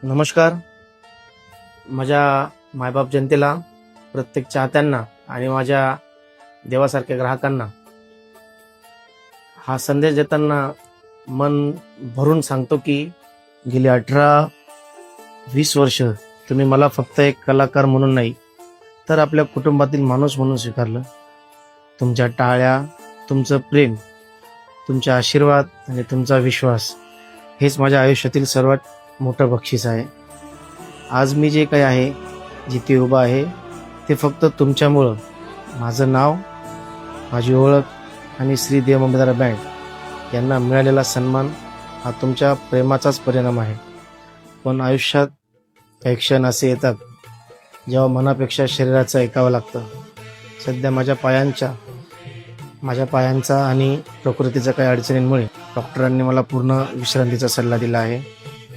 नमस्कार. माझ्या मायबाप जनतेला, प्रत्येक चाहत्यांना आणि माझ्या देवासारख्या ग्राहकांना हा संदेश देताना मन भरून सांगतो की गेली 18-20 वर्ष तुम्ही मला फक्त एक कलाकार म्हणून नाही तर आपल्या कुटुंबातील माणूस म्हणून स्वीकारलं. तुमच्या टाळ्या, तुमचं प्रेम, तुमचे आशीर्वाद आणि तुमचा विश्वास हेच माझ्या आयुष्यातील सर्वात मोठं बक्षीस आहे. आज मी जे काही आहे, जिथे उभा आहे, ते फक्त तुमच्यामुळं. माझं नाव, माझी ओळख आणि श्री देव अंबेदार बँड यांना मिळालेला सन्मान हा तुमच्या प्रेमाचाच परिणाम आहे. पण आयुष्यात काही क्षण असे येतात जेव्हा मनापेक्षा शरीराचं ऐकावं लागतं. सध्या माझ्या पायांचा आणि प्रकृतीच्या काही अडचणींमुळे डॉक्टरांनी मला पूर्ण विश्रांतीचा सल्ला दिला आहे.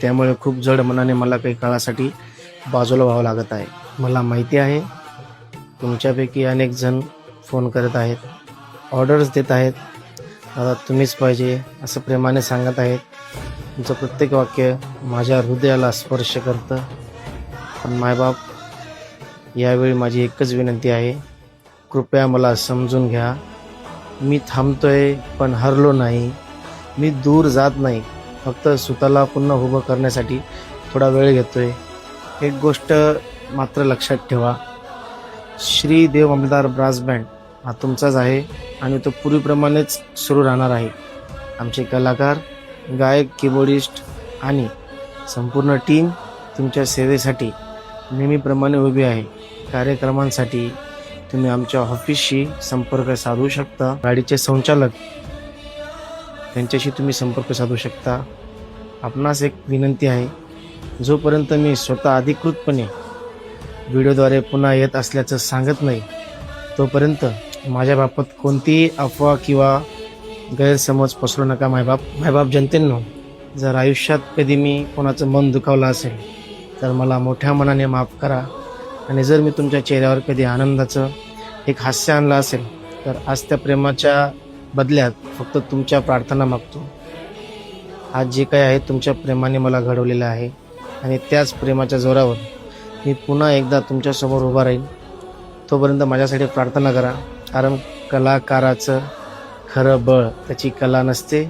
त्यामुळे खूप जड मनाने मला काही काळासाठी बाजूला व्हावं लागत आहे. मला माहिती आहे तुमच्यापैकी अनेक जण फोन करत आहेत, ऑर्डर्स देत आहेत, दादा तुम्हीच पाहिजे असं प्रेमाने सांगत आहेत. तुमचं प्रत्येक वाक्य माझ्या हृदयाला स्पर्श करतं. पण मायबाप, यावेळी माझी एकच विनंती आहे, कृपया मला समजून घ्या. मी थांबतोय पण हरलो नाही. मी दूर जात नाही, फक्त स्वतःला पुन्हा उभं करण्यासाठी थोडा वेळ घेतोय. एक गोष्ट मात्र लक्षात ठेवा, श्री देव अंबेदार ब्रास बँड हा तुमचाच आहे आणि तो पूर्वीप्रमाणेच सुरू राहणार आहे. आमचे कलाकार, गायक, कीबोर्डिस्ट आणि संपूर्ण टीम तुमच्या सेवेसाठी नेहमीप्रमाणे उभी आहे. कार्यक्रमांसाठी तुम्ही आमच्या ऑफिसशी संपर्क साधू शकता. गाडीचे संचालक त्यांच्याशी तुम्ही संपर्क साधू शकता. आपणास एक विनंती आहे, जोपर्यंत मी स्वतः अधिकृतपणे व्हिडिओद्वारे पुन्हा येत असल्याचं सांगत नाही, तोपर्यंत माझ्याबाबत कोणतीही अफवा किंवा गैरसमज पसरू नका. मायबाप जनतेंनो, जर आयुष्यात कधी मी कोणाचं मन दुखावलं असेल तर मला मोठ्या मनाने माफ करा. आणि जर मी तुमच्या चेहऱ्यावर कधी आनंदाचं एक हास्य आणलं असेल तर आज त्या प्रेमाच्या बदल्यात फक्त तुमच्या प्रार्थना मागतो. आज जे काही आहे तुमच्या प्रेमाने मला घडवलेलं आहे आणि त्याच प्रेमाच्या जोरावर मी पुन्हा एकदा तुमच्यासमोर उभा राहील. तोपर्यंत माझ्यासाठी प्रार्थना करा. कारण कलाकाराचं खरं बळ त्याची कला नसते,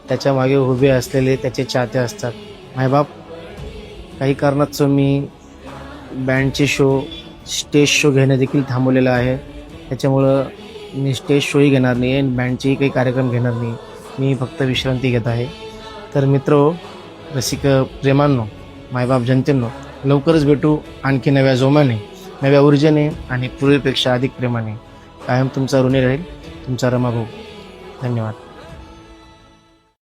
त्याच्या मागे उभे असलेले त्याचे चाहते असतात. मायबाप, काही कारणास्तव मी बँडचे शो, स्टेज शो घेणं देखील थांबवलेलं आहे. त्याच्यामुळं मी स्टेज शोही घेणार नाही आणि बँडचेही काही कार्यक्रम घेणार नाही. मी फक्त विश्रांती घेत आहे. तर मित्र, रसिक प्रेमांनो, मायबाप जनतेंनो, लवकरच भेटू आणखी नव्या जोमाने, नव्या ऊर्जेने आणि पूर्वीपेक्षा अधिक प्रेमाने. कायम तुमचा ऋणी राहील, तुमचा रमाभाऊ. धन्यवाद.